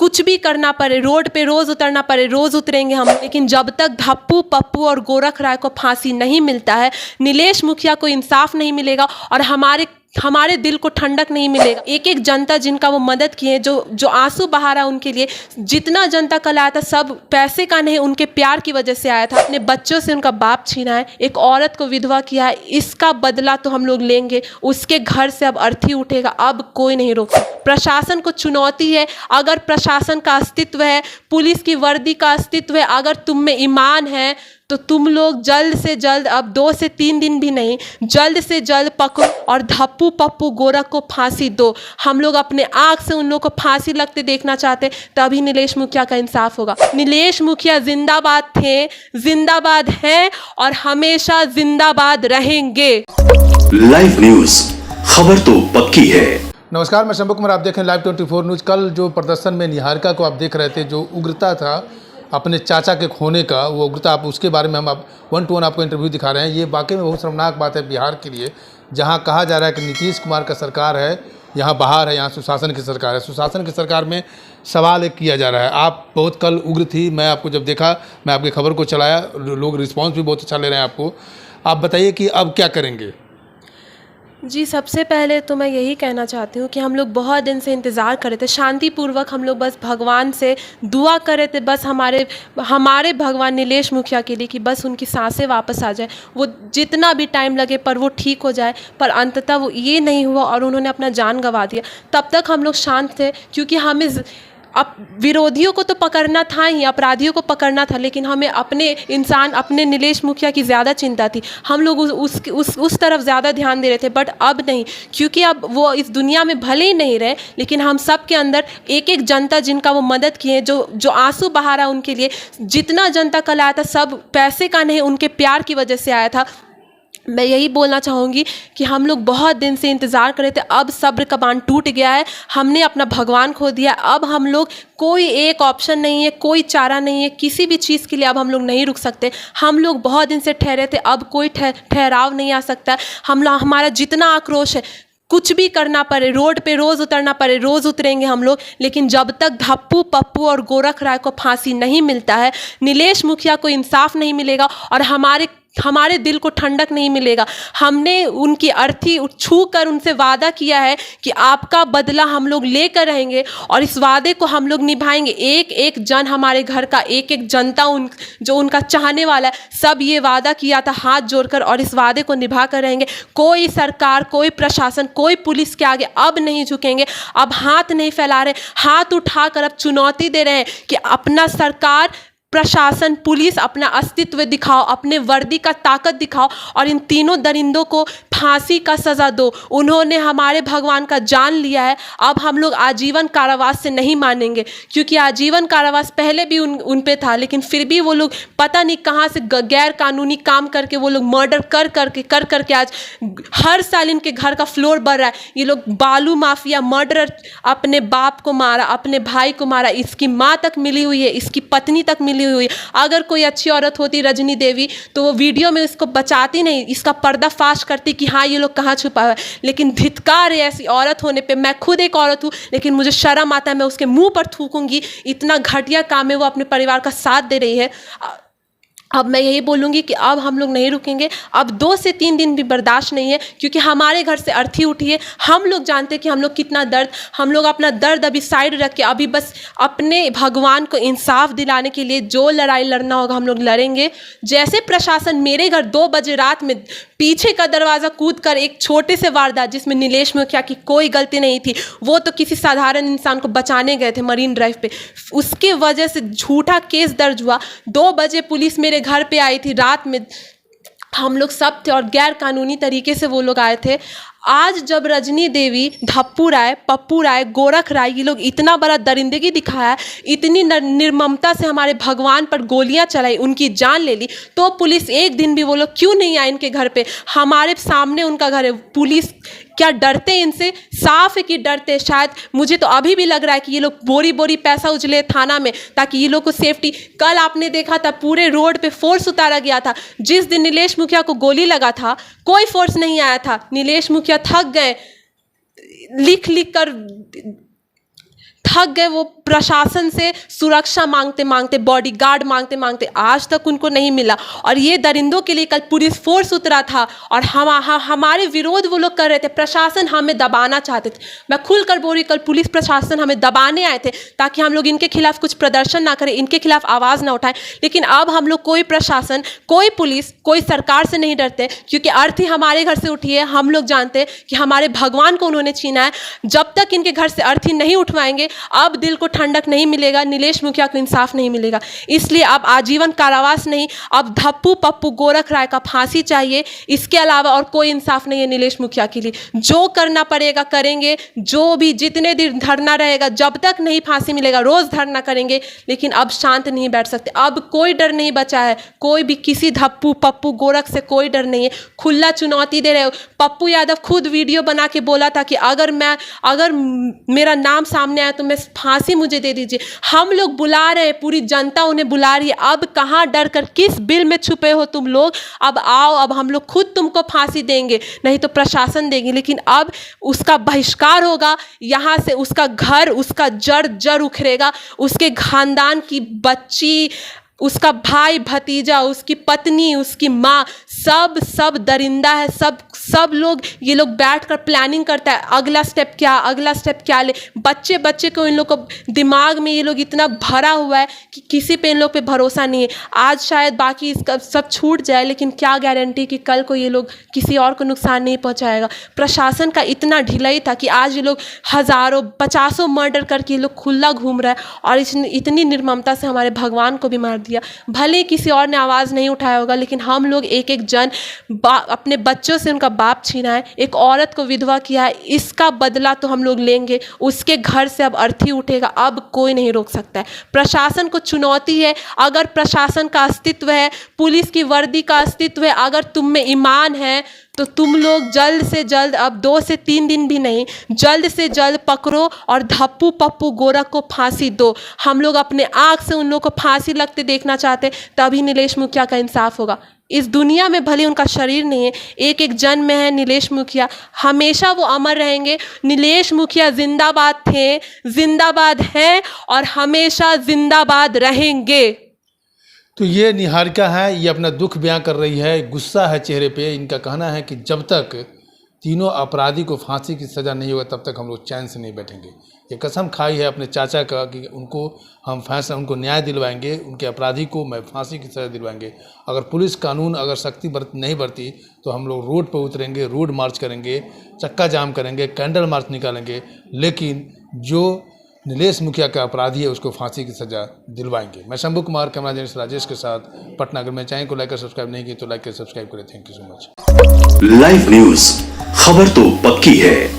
कुछ भी करना पड़े, रोड पे रोज़ उतरना पड़े, रोज़ उतरेंगे हम, लेकिन जब तक धप्पू, पप्पू और गोरख राय को फांसी नहीं मिलता है, नीलेश मुखिया को इंसाफ नहीं मिलेगा और हमारे दिल को ठंडक नहीं मिलेगा। एक एक जनता जिनका वो मदद किए, जो आंसू बहा रहा उनके लिए, जितना जनता कल आया था सब पैसे का नहीं, उनके प्यार की वजह से आया था। अपने बच्चों से उनका बाप छीना है, एक औरत को विधवा किया है, इसका बदला तो हम लोग लेंगे। उसके घर से अब अर्थी उठेगा, अब कोई नहीं रोक सकता। प्रशासन को चुनौती है, अगर प्रशासन का अस्तित्व है, पुलिस की वर्दी का अस्तित्व है, अगर तुम में ईमान है तो तुम लोग जल्द से जल्द, अब 2 से 3 दिन भी नहीं, जल्द से जल्द पकड़ो और धप्पू, पप्पू, गोरख को फांसी दो। हम लोग अपने आँख से उन लोग को फांसी लगते देखना चाहते, तभी नीलेश मुखिया का इंसाफ होगा। नीलेश मुखिया जिंदाबाद थे, जिंदाबाद हैं और हमेशा जिंदाबाद रहेंगे। लाइव न्यूज, खबर तो पक्की है। नमस्कार, मैं शंभू कुमार, आप देख रहे हैं लाइव 24 न्यूज़। कल जो प्रदर्शन में निहारिका को आप देख रहे थे, जो उग्रता था अपने चाचा के खोने का, वो उग्रता, आप उसके बारे में हम आप 1 to 1 आपको इंटरव्यू दिखा रहे हैं। ये वाकई में बहुत शर्मनाक बात है बिहार के लिए, जहाँ कहा जा रहा है कि नीतीश कुमार का सरकार है, यहाँ बाहर है, यहाँ सुशासन की सरकार है। सुशासन की सरकार में सवाल एक किया जा रहा है। आप बहुत कल उग्र थी, मैं आपको जब देखा, मैं आपकी खबर को चलाया, लोग रिस्पॉन्स भी बहुत अच्छा ले रहे हैं आपको। आप बताइए कि अब क्या करेंगे? जी, सबसे पहले तो मैं यही कहना चाहती हूँ कि हम लोग बहुत दिन से इंतज़ार कर रहे थे, शांतिपूर्वक हम लोग बस भगवान से दुआ कर रहे थे, बस हमारे भगवान नीलेश मुखिया के लिए कि बस उनकी सांसें वापस आ जाए, वो जितना भी टाइम लगे पर वो ठीक हो जाए। पर अंततः वो ये नहीं हुआ और उन्होंने अपना जान गंवा दिया। तब तक हम लोग शांत थे, क्योंकि हमें अब विरोधियों को तो पकड़ना था ही, अपराधियों को पकड़ना था, लेकिन हमें अपने नीलेश मुखिया की ज़्यादा चिंता थी। हम लोग उस तरफ ज़्यादा ध्यान दे रहे थे, बट अब नहीं, क्योंकि अब वो इस दुनिया में भले ही नहीं रहे, लेकिन हम सब के अंदर एक एक जनता जिनका वो मदद किए, जो आंसू बहा रहा उनके लिए, जितना जनता कल आया था सब पैसे का नहीं, उनके प्यार की वजह से आया था। मैं यही बोलना चाहूँगी कि हम लोग बहुत दिन से इंतज़ार कर रहे थे, अब सब्र का बांध टूट गया है, हमने अपना भगवान खो दिया। अब हम लोग, कोई एक ऑप्शन नहीं है, कोई चारा नहीं है, किसी भी चीज़ के लिए अब हम लोग नहीं रुक सकते। हम लोग बहुत दिन से ठहरे थे, अब कोई ठहराव नहीं आ सकता। हमारा जितना आक्रोश है, कुछ भी करना पड़े, रोड पे रोज़ उतरना पड़े, रोज़ उतरेंगे हम लोग, लेकिन जब तक धप्पू, पप्पू और गोरख राय को फांसी नहीं मिलता है, नीलेश मुखिया को इंसाफ नहीं मिलेगा और हमारे दिल को ठंडक नहीं मिलेगा। हमने उनकी अर्थी छू कर उनसे वादा किया है कि आपका बदला हम लोग लेकर रहेंगे और इस वादे को हम लोग निभाएंगे। एक एक जन, हमारे घर का एक एक जनता, जो उनका चाहने वाला है, सब ये वादा किया था हाथ जोड़कर, और इस वादे को निभा कर रहेंगे। कोई सरकार, कोई प्रशासन, कोई पुलिस के आगे अब नहीं झुकेंगे, अब हाथ नहीं फैला रहे, हाथ उठाकर अब चुनौती दे रहे हैं कि अपना सरकार, प्रशासन, पुलिस अपना अस्तित्व दिखाओ, अपने वर्दी का ताकत दिखाओ और इन तीनों दरिंदों को फांसी का सज़ा दो। उन्होंने हमारे भगवान का जान लिया है, अब हम लोग आजीवन कारावास से नहीं मानेंगे, क्योंकि आजीवन कारावास पहले भी उन पे था, लेकिन फिर भी वो लोग पता नहीं कहाँ से गैर कानूनी काम करके वो लोग मर्डर कर करके आज हर साल इनके घर का फ्लोर बढ़ रहा है। ये लोग बालू माफिया, मर्डरर, अपने बाप को मारा, अपने भाई को मारा, इसकी माँ तक मिली हुई है, इसकी पत्नी तक मिली हुई। अगर कोई अच्छी औरत होती, रजनी देवी, तो वो वीडियो में इसको बचाती नहीं, इसका पर्दाफाश करती कि हाँ ये लोग कहाँ छुपा हुआ है। लेकिन धिक्कार है ऐसी औरत होने पे। मैं खुद एक औरत हूँ, लेकिन मुझे शर्म आता है, मैं उसके मुंह पर थूकूंगी। इतना घटिया काम है, वो अपने परिवार का साथ दे रही है। अब मैं यही बोलूँगी कि अब हम लोग नहीं रुकेंगे, अब 2 से 3 दिन भी बर्दाश्त नहीं है, क्योंकि हमारे घर से अर्थी उठी है। हम लोग जानते हैं कि हम लोग कितना दर्द, हम लोग अपना दर्द अभी साइड रख के अभी बस अपने भगवान को इंसाफ दिलाने के लिए जो लड़ाई लड़ना होगा हम लोग लड़ेंगे। जैसे प्रशासन मेरे घर 2 बजे रात में पीछे का दरवाज़ा कूद कर एक छोटे से वारदात, जिसमें नीलेश मुखिया की कोई गलती नहीं थी, वो तो किसी साधारण इंसान को बचाने गए थे मरीन ड्राइव पे, उसके वजह से झूठा केस दर्ज हुआ। 2 बजे पुलिस मेरे घर पे आई थी, रात में हम लोग सब थे और गैर कानूनी तरीके से वो लोग आए थे। आज जब रजनी देवी, धप्पू राय, पप्पू राय, गोरख राय, ये लोग इतना बड़ा दरिंदगी दिखाया, इतनी निर्ममता से हमारे भगवान पर गोलियां चलाई, उनकी जान ले ली, तो पुलिस एक दिन भी वो लोग क्यों नहीं आए इनके घर पे? हमारे सामने उनका घर है। पुलिस क्या डरते इनसे? साफ है कि डरते। शायद मुझे तो अभी भी लग रहा है कि ये लोग बोरी बोरी पैसा उजले थाना में, ताकि ये लोग को सेफ्टी। कल आपने देखा था पूरे रोड पे फोर्स उतारा गया था। जिस दिन नीलेश मुखिया को गोली लगा था कोई फोर्स नहीं आया था। नीलेश मुखिया थक गए, लिख लिख कर थक गए वो प्रशासन से सुरक्षा मांगते मांगते, बॉडीगार्ड मांगते मांगते, आज तक उनको नहीं मिला। और ये दरिंदों के लिए कल पुलिस फोर्स उतरा था और हमारे विरोध वो लोग कर रहे थे। प्रशासन हमें दबाना चाहते थे। मैं खुलकर बोल रही, कल पुलिस प्रशासन हमें दबाने आए थे ताकि हम लोग इनके खिलाफ कुछ प्रदर्शन ना करें, इनके खिलाफ आवाज़ ना उठाएं। लेकिन अब हम लोग कोई प्रशासन, कोई पुलिस, कोई सरकार से नहीं डरते, क्योंकि अर्थी हमारे घर से उठी है। हम लोग जानते हैं कि हमारे भगवान को उन्होंने छीना है। जब तक इनके घर से अर्थी नहीं उठवाएंगे, अब दिल को ठंडक नहीं मिलेगा, नीलेश मुखिया को इंसाफ नहीं मिलेगा। इसलिए अब आजीवन कारावास नहीं, अब धप्पू पप्पू गोरख राय का फांसी चाहिए। इसके अलावा और कोई इंसाफ नहीं है नीलेश मुखिया के लिए। जो करना पड़ेगा करेंगे, जो भी जितने दिन धरना रहेगा, जब तक नहीं फांसी मिलेगा रोज धरना करेंगे। लेकिन अब शांत नहीं बैठ सकते। अब कोई डर नहीं बचा है, कोई भी किसी धप्पू पप्पू गोरख से कोई डर नहीं है। खुला चुनौती दे रहे हो। पप्पू यादव खुद वीडियो बना के बोला था कि अगर मेरा नाम सामने आया तो मैं फांसी मुझे दे दीजिए। हम लोग बुला रहे हैं, पूरी जनता उन्हें बुला रही है। अब कहाँ डर कर, किस बिल में छुपे हो तुम लोग? अब आओ, अब हम लोग खुद तुमको फांसी देंगे, नहीं तो प्रशासन देंगे। लेकिन अब उसका बहिष्कार होगा यहाँ से। उसका घर, उसका जड़ उखड़ेगा। उसके खानदान की बच्ची, उसका भाई भतीजा, उसकी पत्नी, उसकी माँ, सब दरिंदा है। सब लोग, ये लोग बैठकर प्लानिंग करता है अगला स्टेप क्या ले। बच्चे को, इन लोग को दिमाग में ये लोग इतना भरा हुआ है कि किसी पे इन लोग पे भरोसा नहीं है। आज शायद बाकी इसका सब छूट जाए, लेकिन क्या गारंटी कि कल को ये लोग किसी और को नुकसान नहीं पहुंचाएगा। प्रशासन का इतना ढिलाई था कि आज ये लोग हज़ारों 50 मर्डर करके ये लोग खुला घूम रहा है और इतनी निर्ममता से हमारे भगवान को भी मार दिया। भले किसी और ने आवाज़ नहीं उठाया होगा, लेकिन हम लोग एक जन अपने बच्चों से उनका बाप छीना है, एक औरत को विधवा किया है। इसका बदला तो हम लोग लेंगे। उसके घर से अब अर्थी उठेगा, अब कोई नहीं रोक सकता है। प्रशासन को चुनौती है। अगर प्रशासन का अस्तित्व है, पुलिस की वर्दी का अस्तित्व है, अगर तुम में ईमान है, तो तुम लोग जल्द से जल्द, अब 2 से 3 दिन भी नहीं, जल्द से जल्द पकड़ो और धप्पू पप्पू गोरख को फांसी दो। हम लोग अपने आँख से उन लोग को फांसी लगते देखना चाहते, तभी नीलेश मुखिया का इंसाफ होगा। इस दुनिया में भले उनका शरीर नहीं है, एक जन्म में है नीलेश मुखिया। हमेशा वो अमर रहेंगे। नीलेश मुखिया जिंदाबाद थे, जिंदाबाद हैं और हमेशा जिंदाबाद रहेंगे। तो ये निहारिका है, ये अपना दुख बयां कर रही है, गुस्सा है चेहरे पे। इनका कहना है कि जब तक तीनों अपराधी को फांसी की सज़ा नहीं होगा तब तक हम लोग चैन से नहीं बैठेंगे। ये कसम खाई है अपने चाचा का कि उनको न्याय दिलवाएंगे, उनके अपराधी को मैं फांसी की सज़ा दिलवाएंगे। अगर पुलिस कानून अगर सख्ती नहीं बरती तो हम लोग रोड पर उतरेंगे, रोड मार्च करेंगे, चक्का जाम करेंगे, कैंडल मार्च निकालेंगे। लेकिन जो नीलेश मुखिया का अपराधी है उसको फांसी की सज़ा दिलवाएंगे। मैं शंभू कुमार, कैमरा जर्नलिस्ट राजेश के साथ, पटना। अगर मेरे चैनल को लाइक और सब्सक्राइब नहीं किया तो लाइक और सब्सक्राइब करें। Thank you so much. Live news, खबर तो पक्की है।